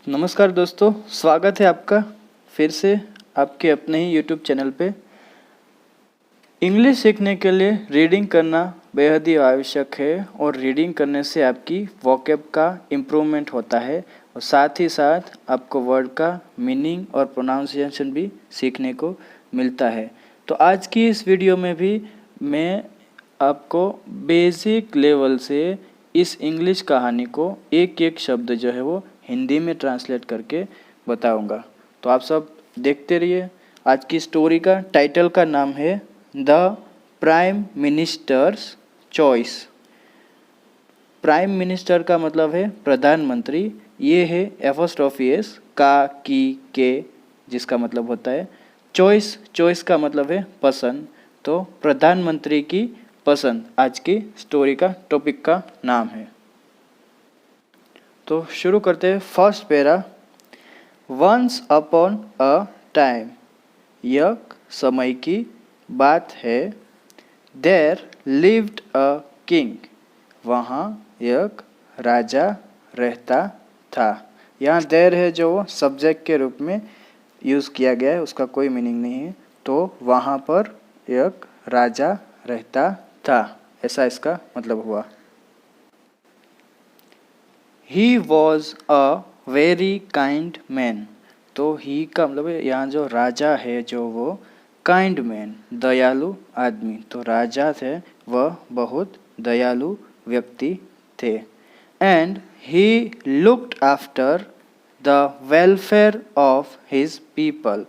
नमस्कार दोस्तों, स्वागत है आपका फिर से आपके अपने ही यूट्यूब चैनल पे। इंग्लिश सीखने के लिए रीडिंग करना बेहद ही आवश्यक है और रीडिंग करने से आपकी वोकैब का इम्प्रूवमेंट होता है और साथ ही साथ आपको वर्ड का मीनिंग और प्रोनाउंसिएशन भी सीखने को मिलता है। तो आज की इस वीडियो में भी मैं आपको बेसिक लेवल से इस इंग्लिश कहानी को एक एक शब्द जो है वो हिंदी में ट्रांसलेट करके बताऊंगा। तो आप सब देखते रहिए। आज की स्टोरी का टाइटल का नाम है the prime ministers choice. Prime minister का मतलब है प्रधानमंत्री। ये है एपोस्ट्रोफी एस का की के, जिसका मतलब होता है चॉइस। चॉइस का मतलब है पसंद। तो प्रधानमंत्री की पसंद आज की स्टोरी का टॉपिक का नाम है। तो शुरू करते हैं। First para, once upon a time, एक समय की बात है। देयर लिव्ड अ किंग, वहाँ एक राजा रहता था। यहाँ देयर है जो सब्जेक्ट के रूप में यूज़ किया गया है, उसका कोई मीनिंग नहीं है। तो वहाँ पर एक राजा रहता था, ऐसा इसका मतलब हुआ। He was a very kind man. तो ही का मतलब है यहाँ जो राजा है जो वो काइंड मैन, दयालु आदमी। तो राजा थे वह बहुत दयालु व्यक्ति थे। And he looked after the welfare of his people.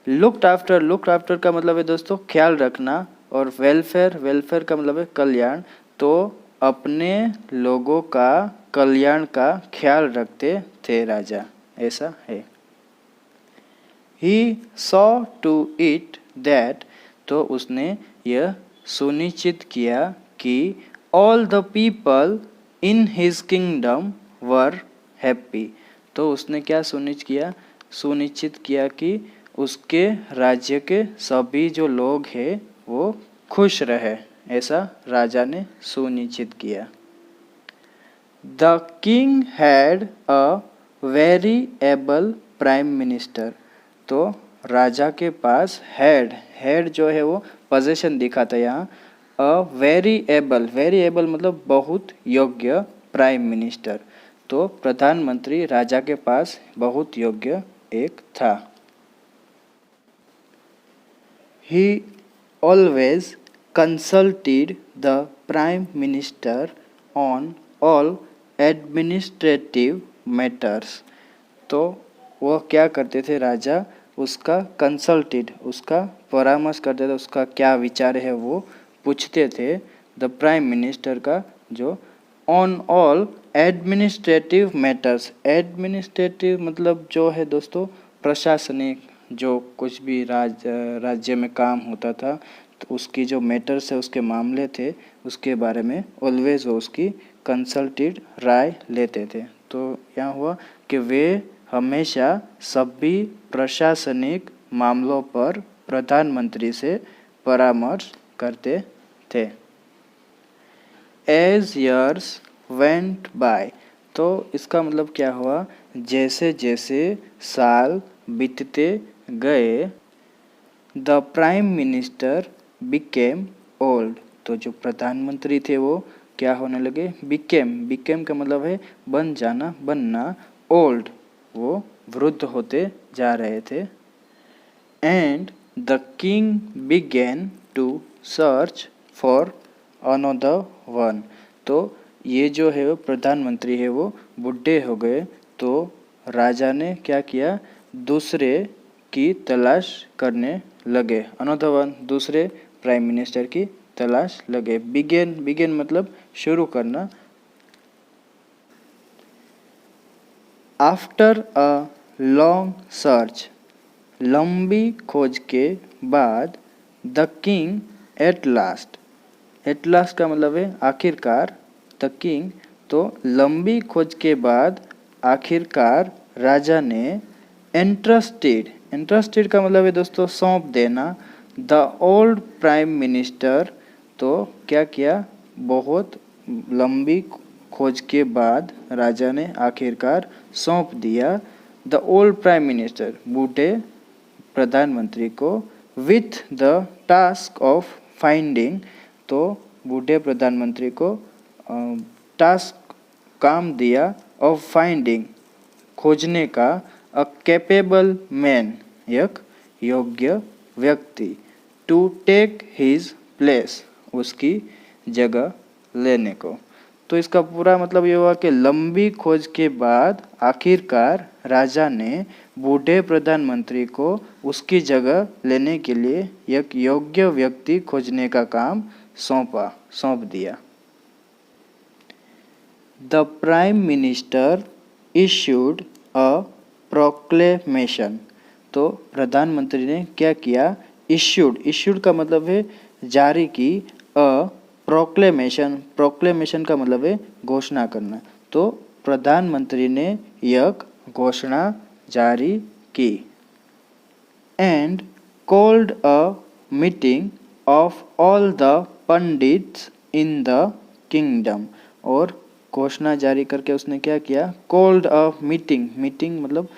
Looked after का मतलब है दोस्तों ख्याल रखना, और वेलफेयर का मतलब है कल्याण। तो अपने लोगों का कल्याण का ख्याल रखते थे राजा, ऐसा है। He saw to it that, तो उसने यह सुनिश्चित किया कि all the people in his kingdom were happy. तो उसने क्या सुनिश्चित किया कि उसके राज्य के सभी जो लोग हैं वो खुश रहे, ऐसा राजा ने सुनिश्चित किया। The king had a very able prime minister. तो राजा के पास हैड जो है वो पोजीशन दिखाता है यहाँ। अ वेरी एबल मतलब बहुत योग्य प्राइम मिनिस्टर। तो प्रधानमंत्री राजा के पास बहुत योग्य एक था। He always consulted the Prime Minister on all administrative matters. तो वह क्या करते थे राजा, उसका उसका परामर्श करते थे, उसका क्या विचार है वो पूछते थे द प्राइम मिनिस्टर का, जो on all administrative matters. Administrative मतलब जो है दोस्तों प्रशासनिक, जो कुछ भी राज्य में काम होता था तो उसकी जो मैटर्स है, उसके मामले थे, उसके बारे में ऑलवेज वो उसकी कंसल्टेड राय लेते थे। तो यहाँ हुआ कि वे हमेशा सभी प्रशासनिक मामलों पर प्रधानमंत्री से परामर्श करते थे। एज ईयर्स वेंट बाय, तो इसका मतलब क्या हुआ, जैसे जैसे साल बीतते गए, the prime minister became old. तो जो प्रधानमंत्री थे वो क्या होने लगे, बिकेम का मतलब है बन जाना, बनना। ओल्ड वो वृद्ध होते जा रहे थे। And the king began to search for another one. तो ये जो है वो प्रधानमंत्री है वो बूढ़े हो गए, तो राजा ने क्या किया, दूसरे की तलाश करने लगे। अनदर वन दूसरे प्राइम मिनिस्टर की तलाश लगे। बिगेन मतलब शुरू करना। आफ्टर अ लॉन्ग सर्च, लंबी खोज के बाद, द किंग एट लास्ट का मतलब है आखिरकार, द किंग तो लंबी खोज के बाद आखिरकार राजा ने इंटरेस्टेड का मतलब है दोस्तों सौंप देना, द ओल्ड प्राइम मिनिस्टर। तो क्या किया, बहुत लंबी खोज के बाद राजा ने आखिरकार सौंप दिया द ओल्ड प्राइम मिनिस्टर, बूढ़े प्रधानमंत्री को, with the task of finding, तो बूढ़े प्रधानमंत्री को टास्क काम दिया, ऑफ फाइंडिंग खोजने का, अ कैपेबल मैन एक योग्य व्यक्ति, टू टेक हिज प्लेस उसकी जगह लेने को। तो इसका पूरा मतलब ये हुआ कि लंबी खोज के बाद आखिरकार राजा ने बूढ़े प्रधानमंत्री को उसकी जगह लेने के लिए एक योग्य व्यक्ति खोजने का काम सौंप दिया। The prime minister issued a proclamation, तो प्रधानमंत्री ने क्या किया, इश्यूड का मतलब है जारी की, अ प्रोक्लेमेशन का मतलब है घोषणा करना। तो प्रधानमंत्री ने एक घोषणा जारी की। And called a meeting of all the pandits in the kingdom, और घोषणा जारी करके उसने क्या किया, कॉल्ड अ मीटिंग मतलब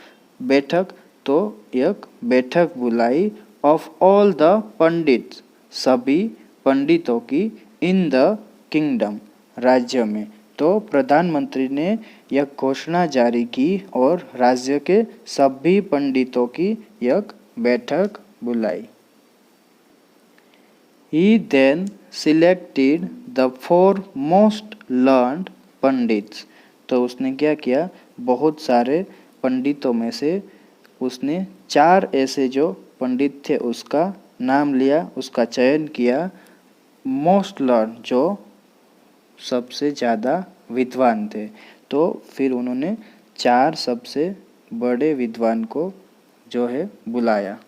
बैठक, तो एक बैठक बुलाई, ऑफ ऑल द पंडित्स सभी पंडितों की, इन द किंगडम राज्य में। तो प्रधानमंत्री ने यह घोषणा जारी की और राज्य के सभी पंडितों की एक बैठक बुलाई। He then selected the 4 most learned pandits, तो उसने क्या किया, बहुत सारे पंडितों में से उसने 4 ऐसे जो पंडित थे उसका नाम लिया, उसका चयन किया, मोस्ट लर्न जो सबसे ज़्यादा विद्वान थे। तो फिर उन्होंने 4 सबसे बड़े विद्वान को जो है बुलाया।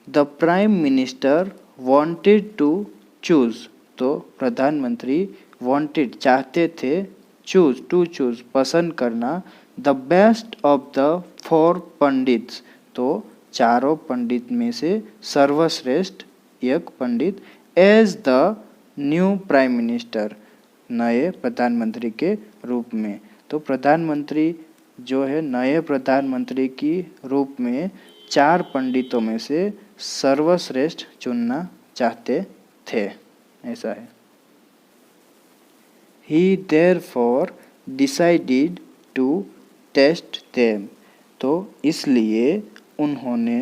The prime minister wanted to choose, तो प्रधानमंत्री वांटेड चाहते थे, चूज पसंद करना, the best of the 4 pandits, तो चारों पंडित में से सर्वश्रेष्ठ एक पंडित, as the new prime minister नए प्रधानमंत्री के रूप में। तो प्रधानमंत्री जो है नए प्रधानमंत्री की रूप में 4 पंडितों में से सर्वश्रेष्ठ चुनना चाहते थे, ऐसा है। He therefore decided to test them, तो इसलिए उन्होंने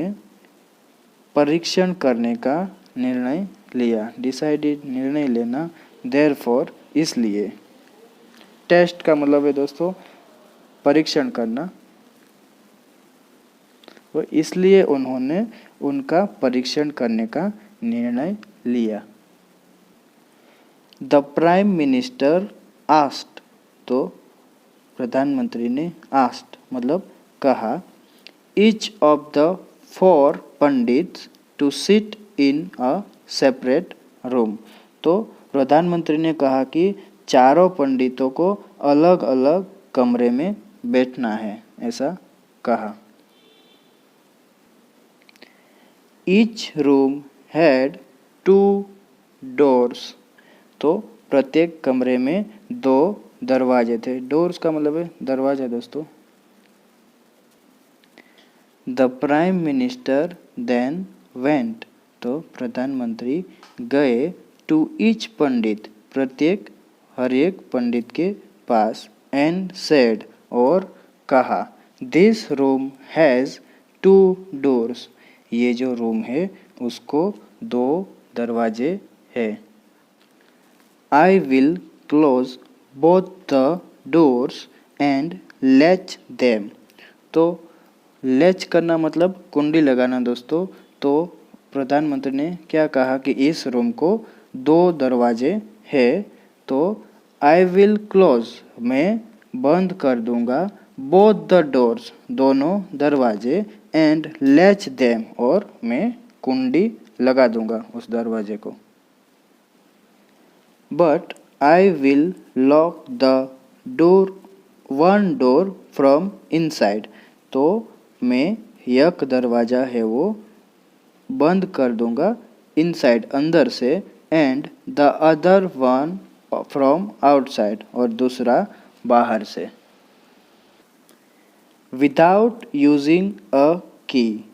परीक्षण करने का निर्णय लिया। डिसाइडेड निर्णय लेना, देयरफॉर इसलिए, टेस्ट का मतलब है दोस्तों परीक्षण करना, तो इसलिए उन्होंने उनका परीक्षण करने का निर्णय लिया। द प्राइम मिनिस्टर आस्क्ड, तो प्रधानमंत्री ने आस्क्ड मतलब कहा, each of the 4 pandits to sit in a separate room, तो प्रधानमंत्री ने कहा कि चारों पंडितों को अलग अलग कमरे में बैठना है, ऐसा कहा। ईच रूम हैड 2 डोर्स, तो प्रत्येक कमरे में 2 दरवाजे थे। डोर्स का मतलब है दरवाजा दोस्तों। The prime minister then went, तो प्रधानमंत्री गए, टू ईच पंडित प्रत्येक हर एक पंडित के पास, एंड सेड और कहा, दिस रूम हैज़ 2 डोर्स, ये जो रूम है उसको 2 दरवाजे है। I will close both the doors and latch them, तो लैच करना मतलब कुंडी लगाना दोस्तों। तो प्रधानमंत्री ने क्या कहा कि इस रूम को 2 दरवाजे है, तो आई विल क्लोज मैं बंद कर दूंगा, बोथ द डोर्स दोनों दरवाजे, एंड लैच देम और मैं कुंडी लगा दूंगा उस दरवाजे को। But I will lock the door 1 door from inside, तो मैं एक दरवाज़ा है वो बंद कर दूंगा इनसाइड अंदर से, and the other 1 from outside और दूसरा बाहर से। विदाउट यूजिंग अ की,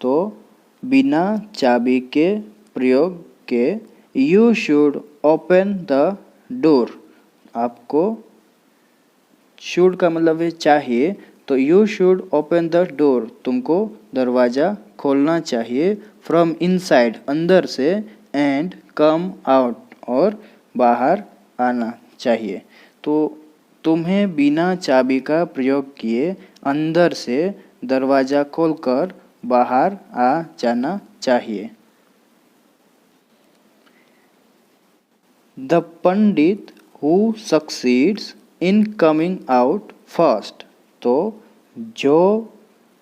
तो बिना चाबी के प्रयोग के। You should open the door, आपको शुड का मतलब है चाहिए, तो you should open the door, तुमको दरवाज़ा खोलना चाहिए। फ्रॉम इनसाइड, अंदर से। एंड कम आउट, और बाहर आना चाहिए। तो तुम्हें बिना चाबी का प्रयोग किए अंदर से दरवाज़ा खोलकर बाहर आ जाना चाहिए। The Pandit who succeeds in coming out first, तो जो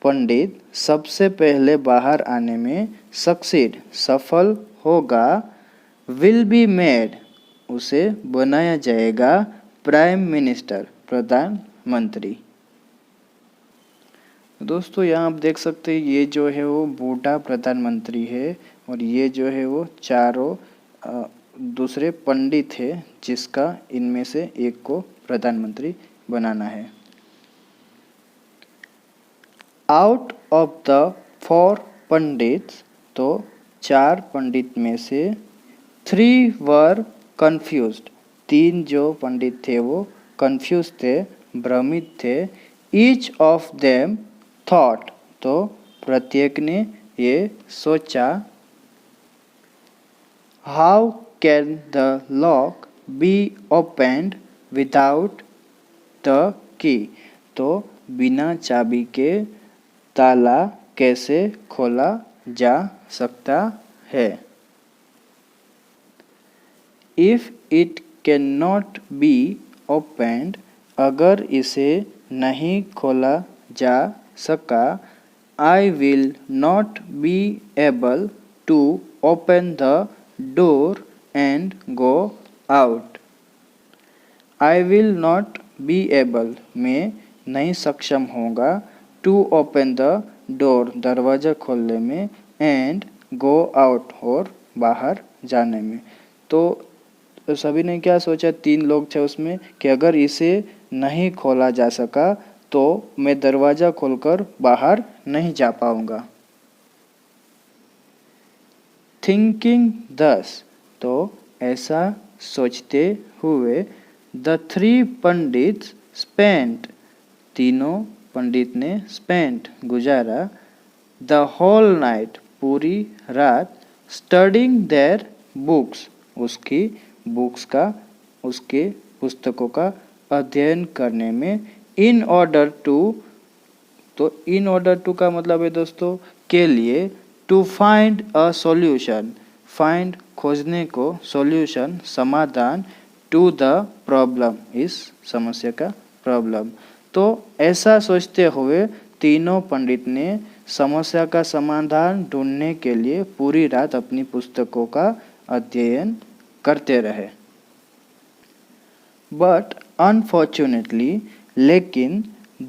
पंडित सबसे पहले बाहर आने में सक्सीड सफल होगा, विल बी मेड, उसे बनाया जाएगा प्राइम मिनिस्टर, प्रधानमंत्री। दोस्तों यहाँ आप देख सकते हैं ये जो है वो बूढ़ा प्रधानमंत्री है और ये जो है वो चारों दूसरे पंडित है जिसका इनमें से एक को प्रधानमंत्री बनाना है। आउट ऑफ द 4 पंडित्स, तो 4 पंडित में से 3 वर कन्फ्यूज्ड, 3 जो पंडित थे वो कन्फ्यूज थे, भ्रमित थे। ईच ऑफ देम थॉट, तो प्रत्येक ने ये सोचा। How can the lock be opened without the key, तो बिना चाबी के ताला कैसे खोला जा सकता है। If it can not be opened, अगर इसे नहीं खोला जा सका, I will not be able to open the door and go out. I will not be able, मैं नहीं सक्षम होगा, टू ओपन द डोर, दरवाज़ा खोलने में, एंड गो आउट, और बाहर जाने में। तो सभी ने क्या सोचा, 3 लोग थे उसमें, कि अगर इसे नहीं खोला जा सका तो मैं दरवाज़ा खोलकर बाहर नहीं जा पाऊंगा। थिंकिंग दस, तो ऐसा सोचते हुए, द 3 पंडित्स स्पेंट, तीनों पंडित ने स्पेंट गुजारा, द होल नाइट, पूरी रात, स्टडिंग देयर बुक्स, उसकी बुक्स का, उसके पुस्तकों का अध्ययन करने में। इन ऑर्डर टू, तो इन ऑर्डर टू का मतलब है दोस्तों के लिए, to find a solution, find खोजने को, सॉल्यूशन समाधान, टू द प्रॉब्लम, इस समस्या का प्रॉब्लम। तो ऐसा सोचते हुए तीनों पंडित ने समस्या का समाधान ढूंढने के लिए पूरी रात अपनी पुस्तकों का अध्ययन करते रहे। बट अनफॉर्चुनेटली, लेकिन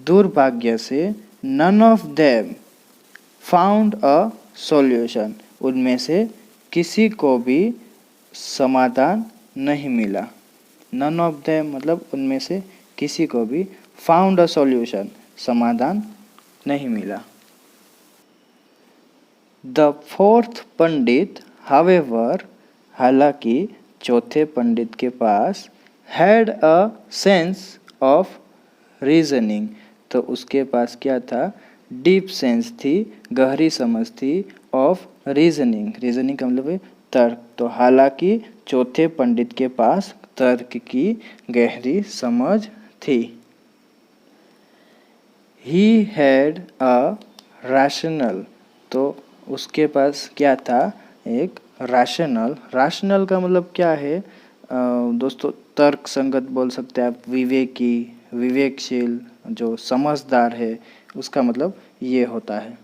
दुर्भाग्य से, none of them found a solution, उनमें से किसी को भी समाधान नहीं मिला। नन ऑफ देम मतलब उनमें से किसी को भी, फाउंड अ सॉल्यूशन, समाधान नहीं मिला। द 4th पंडित, हावेवर, हालांकि चौथे पंडित के पास, had a sense of reasoning, तो उसके पास क्या था, डीप सेंस थी, गहरी समझ थी, ऑफ रीजनिंग, रीजनिंग का मतलब है तर्क। तो हालांकि चौथे पंडित के पास तर्क की गहरी समझ थी। ही हैड अ रैशनल, तो उसके पास क्या था, एक रैशनल। रैशनल का मतलब क्या है दोस्तों, तर्क संगत बोल सकते हैं आप, विवेकी, विवेकशील, जो समझदार है, उसका मतलब ये होता है।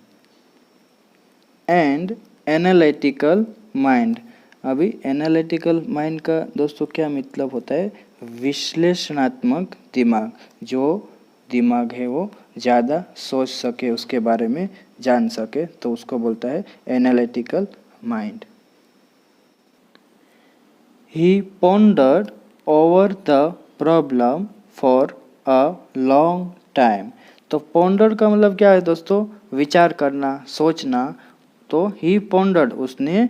एंड एनालिटिकल माइंड, अभी एनालिटिकल माइंड का दोस्तों क्या मतलब होता है, विश्लेषणात्मक दिमाग, जो दिमाग है वो ज़्यादा सोच सके, उसके बारे में जान सके, तो उसको बोलता है analytical mind. He pondered over the problem for a long time. तो पॉन्डर का मतलब क्या है दोस्तों, विचार करना, सोचना। तो ही पॉन्डर्ड, उसने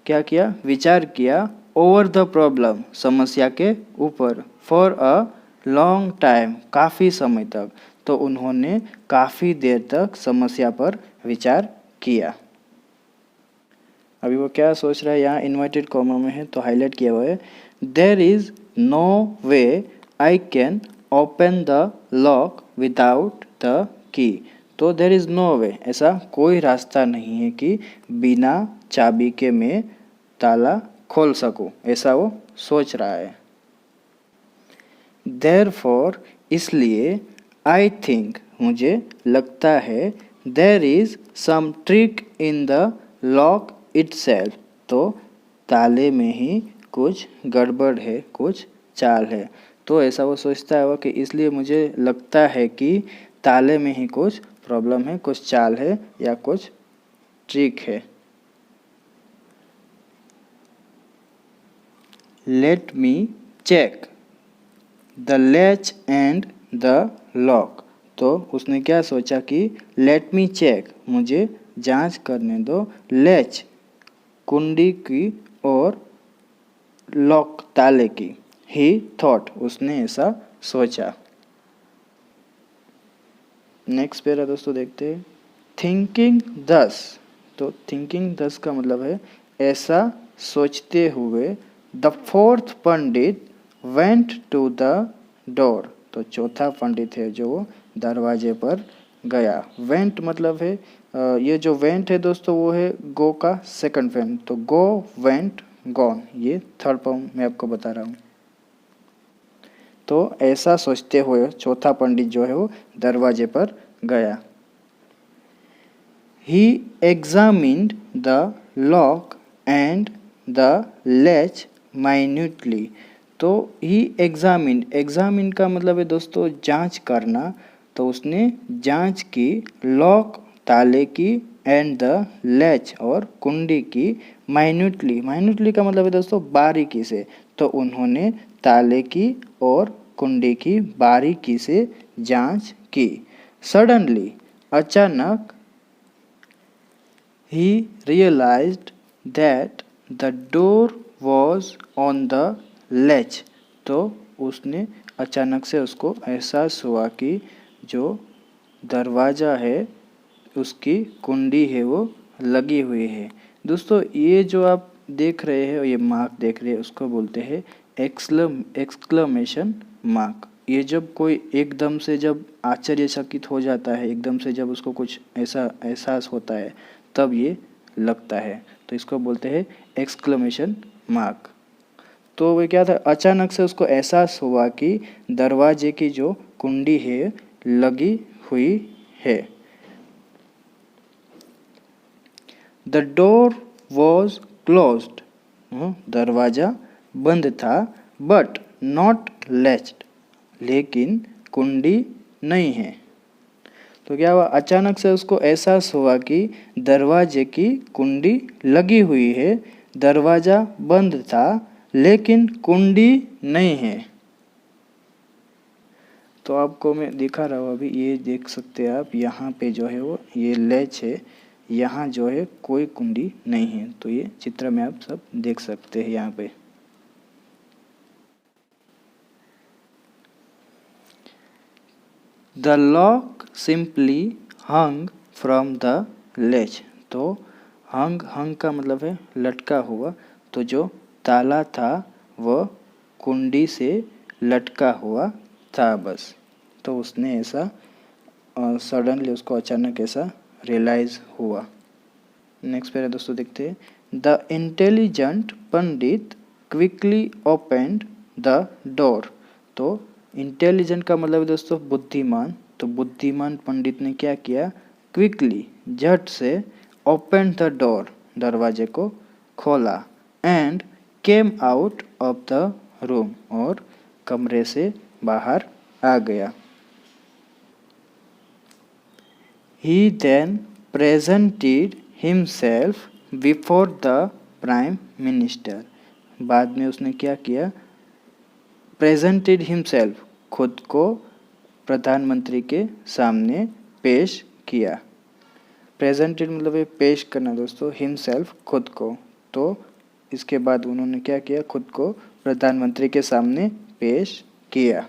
क्या किया, विचार किया, ओवर द प्रॉब्लम, समस्या के ऊपर, फॉर अ लॉन्ग टाइम, काफ़ी समय तक। तो उन्होंने काफ़ी देर तक समस्या पर विचार किया। अभी वो क्या सोच रहा है, यहाँ इन्वर्टेड कॉमा में है तो हाईलाइट किया हुआ है। There is no way I can open the lock without the key. तो देयर इज नो वे, ऐसा कोई रास्ता नहीं है कि बिना चाबी के मैं ताला खोल सकूं, ऐसा वो सोच रहा है। Therefore, इसलिए, आई थिंक, मुझे लगता है, there is some trick in the lock itself. तो ताले में ही कुछ गड़बड़ है, कुछ चाल है। तो ऐसा वो सोचता है कि इसलिए मुझे लगता है कि ताले में ही कुछ प्रॉब्लम है, कुछ चाल है या कुछ ट्रिक है। Let me check the latch and the lock. तो उसने क्या सोचा कि लेट मी चेक, मुझे जांच करने दो, लैच, कुंडी की, और लॉक, ताले की। ही थॉट, उसने ऐसा सोचा। नेक्स्ट पैरा दोस्तों देखते हैं। थिंकिंग दस। तो थिंकिंग दस का मतलब है ऐसा सोचते हुए, the fourth pandit went to the door. तो चौथा पंडित है जो दरवाजे पर गया। वेंट मतलब है ये जो वेंट है दोस्तों वो है गो का सेकंड फॉर्म। तो गो, वेंट, गॉन, ये थर्ड फॉर्म मैं आपको बता रहा हूँ। तो ऐसा सोचते हुए चौथा पंडित जो है वो दरवाजे पर गया। He examined the lock and the latch minutely. तो ही एग्जामिन का मतलब है दोस्तों जांच करना। तो उसने जांच की, लॉक, ताले की, एंड द लैच, और कुंडी की, माइन्यूटली का मतलब है दोस्तों बारीकी से। तो उन्होंने ताले की और कुंडी की बारीकी से जांच की। सडनली, अचानक, he realized that the door was on the latch। तो उसने अचानक से उसको एहसास हुआ कि जो दरवाज़ा है उसकी कुंडी है वो लगी हुई है। दोस्तों ये जो आप देख रहे हैं, ये मार्क देख रहे हैं, उसको बोलते हैं एक्सक्लेमेशन मार्क। ये जब कोई एकदम से जब आश्चर्यचकित हो जाता है, एकदम से जब उसको कुछ ऐसा एहसास होता है, तब ये लगता है। तो इसको बोलते हैं एक्सक्लेमेशन मार्क। तो वो क्या था, अचानक से उसको एहसास हुआ कि दरवाजे की जो कुंडी है लगी हुई है। The door was closed. दरवाजा बंद था, बट नॉट लैच्ड, लेकिन कुंडी नहीं है। तो क्या हुआ, अचानक से उसको एहसास हुआ कि दरवाजे की कुंडी लगी हुई है, दरवाज़ा बंद था, लेकिन कुंडी नहीं है। तो आपको मैं दिखा रहा हूँ अभी, ये देख सकते हैं आप, यहाँ पे जो है वो ये लैच है, यहाँ जो है कोई कुंडी नहीं है। तो ये चित्र में आप सब देख सकते हैं यहाँ पे। The lock simply hung from the latch. तो हंग का मतलब है लटका हुआ। तो जो ताला था वह कुंडी से लटका हुआ था बस। तो उसने ऐसा सडनली, उसको अचानक ऐसा रियलाइज हुआ। नेक्स्ट पैरा दोस्तों देखते हैं। The intelligent Pandit quickly opened the door. तो इंटेलिजेंट का मतलब दोस्तों बुद्धिमान। तो बुद्धिमान पंडित ने क्या किया, क्विकली, झट से, ओपन द डोर, दरवाजे को खोला, and came out of the room, और कमरे से बाहर आ गया। He then presented himself before the prime minister. बाद में उसने क्या किया, प्रेजेंटेड हिमसेल्फ, खुद को प्रधानमंत्री के सामने पेश किया। प्रेजेंटेड मतलब है पेश करना दोस्तों, हिमसेल्फ खुद को। तो इसके बाद उन्होंने क्या किया, खुद को प्रधानमंत्री के सामने पेश किया।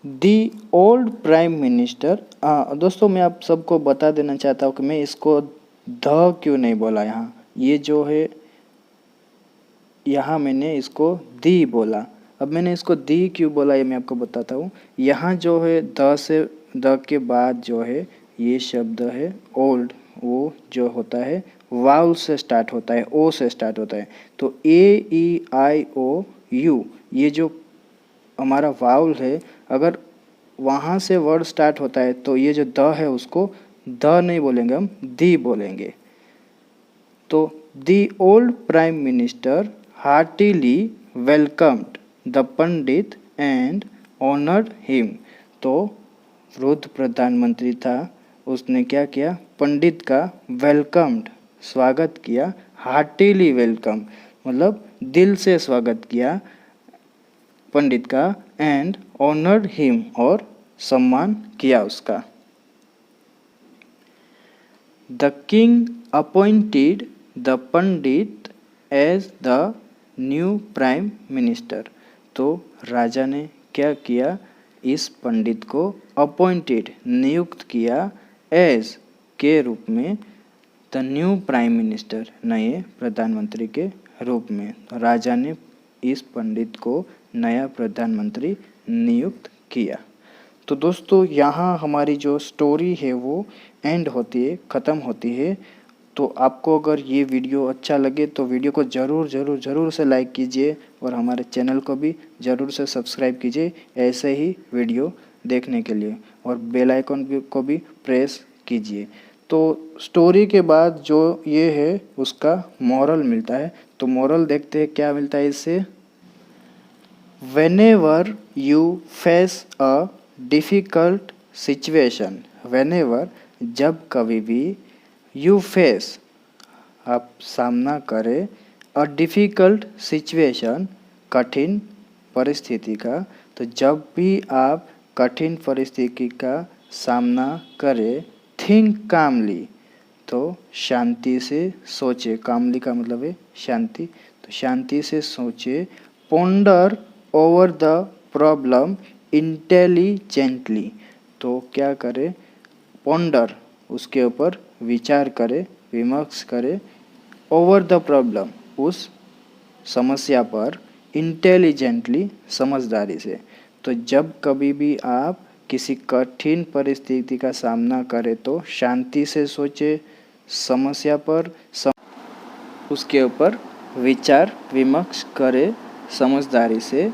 दी ओल्ड प्राइम मिनिस्टर, दोस्तों मैं आप सबको बता देना चाहता हूँ कि मैं इसको द क्यों नहीं बोला यहाँ, ये जो है यहाँ मैंने इसको दी बोला। अब मैंने इसको दी क्यों बोला ये मैं आपको बताता हूँ। यहाँ जो है द के बाद जो है ये शब्द है ओल्ड, वो जो होता है वाउल से स्टार्ट होता है, ओ से स्टार्ट होता है। तो AEIOU ये जो हमारा वाउल है, अगर वहाँ से वर्ड स्टार्ट होता है तो ये जो द है उसको द नहीं बोलेंगे, हम दी बोलेंगे। तो the old prime minister heartily welcomed the Pandit and honoured him. तो वृद्ध प्रधानमंत्री था, उसने क्या किया, पंडित का वेलकम्ड स्वागत किया, हार्टिली वेलकम मतलब दिल से स्वागत किया पंडित का, एंड ऑनर्ड हिम और सम्मान किया उसका। The king appointed the pandit as the new prime minister. तो राजा ने क्या किया, इस पंडित को अपॉइंटेड नियुक्त किया, एज के रूप में, द न्यू प्राइम मिनिस्टर नए प्रधानमंत्री के रूप में। राजा ने इस पंडित को नया प्रधानमंत्री नियुक्त किया। तो दोस्तों यहाँ हमारी जो स्टोरी है वो एंड होती है, ख़त्म होती है। तो आपको अगर ये वीडियो अच्छा लगे तो वीडियो को ज़रूर से लाइक कीजिए और हमारे चैनल को भी ज़रूर से सब्सक्राइब कीजिए ऐसे ही वीडियो देखने के लिए, और बेल आइकन को भी प्रेस कीजिए। तो स्टोरी के बाद जो ये है उसका मॉरल मिलता है। तो मॉरल देखते हैं क्या मिलता है इससे। Whenever you face a difficult situation, whenever जब कभी भी, you face आप सामना करें, a difficult situation कठिन परिस्थिति का। तो जब भी आप कठिन परिस्थिति का सामना करें, think calmly तो शांति से सोचे, कामली का मतलब है शांति, तो शांति से सोचे। ponder over the problem intelligently, तो क्या करे, पॉन्डर उसके ऊपर विचार करे, विमर्श करे, ओवर द प्रॉब्लम उस समस्या पर, इंटेलिजेंटली समझदारी से। तो जब कभी भी आप किसी कठिन परिस्थिति का सामना करें तो शांति से सोचे, समस्या पर उसके ऊपर विचार विमर्श करे समझदारी से।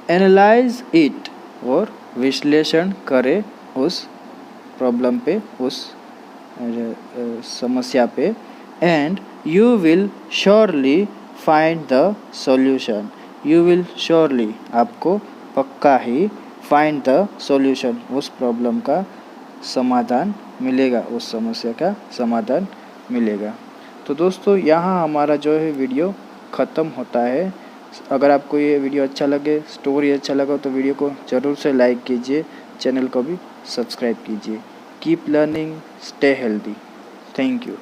एनालाइज इट और विश्लेषण करे उस प्रॉब्लम पे, उस समस्या पे। And you will surely find the solution, you will surely आपको पक्का ही, फाइंड द सॉल्यूशन उस प्रॉब्लम का समाधान मिलेगा, उस समस्या का समाधान मिलेगा। तो दोस्तों यहाँ हमारा जो है वीडियो ख़त्म होता है। अगर आपको ये वीडियो अच्छा लगे, स्टोरी अच्छा लगा तो वीडियो को ज़रूर से लाइक कीजिए, चैनल को भी सब्सक्राइब कीजिए। Keep learning, stay healthy. Thank you.